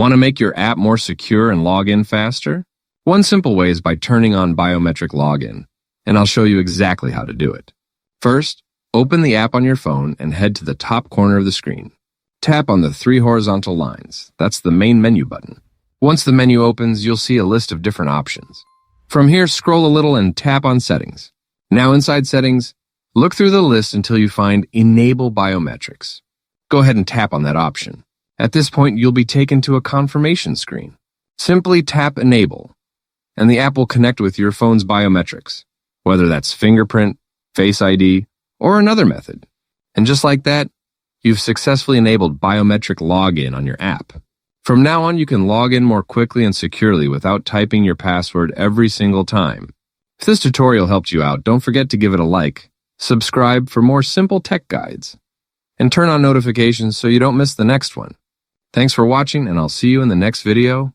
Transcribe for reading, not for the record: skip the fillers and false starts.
Want to make your app more secure and log in faster? One simple way is by turning on biometric login, and I'll show you exactly how to do it. First, open the app on your phone and head to the top corner of the screen. Tap on the 3 horizontal lines. That's the main menu button. Once the menu opens, you'll see a list of different options. From here, scroll a little and tap on Settings. Now inside Settings, look through the list until you find Enable Biometrics. Go ahead and tap on that option. At this point, you'll be taken to a confirmation screen. Simply tap Enable, and the app will connect with your phone's biometrics, whether that's Fingerprint, Face ID, or another method. And just like that, you've successfully enabled biometric login on your app. From now on, you can log in more quickly and securely without typing your password every single time. If this tutorial helped you out, don't forget to give it a like, subscribe for more simple tech guides, and turn on notifications so you don't miss the next one. Thanks for watching, and I'll see you in the next video.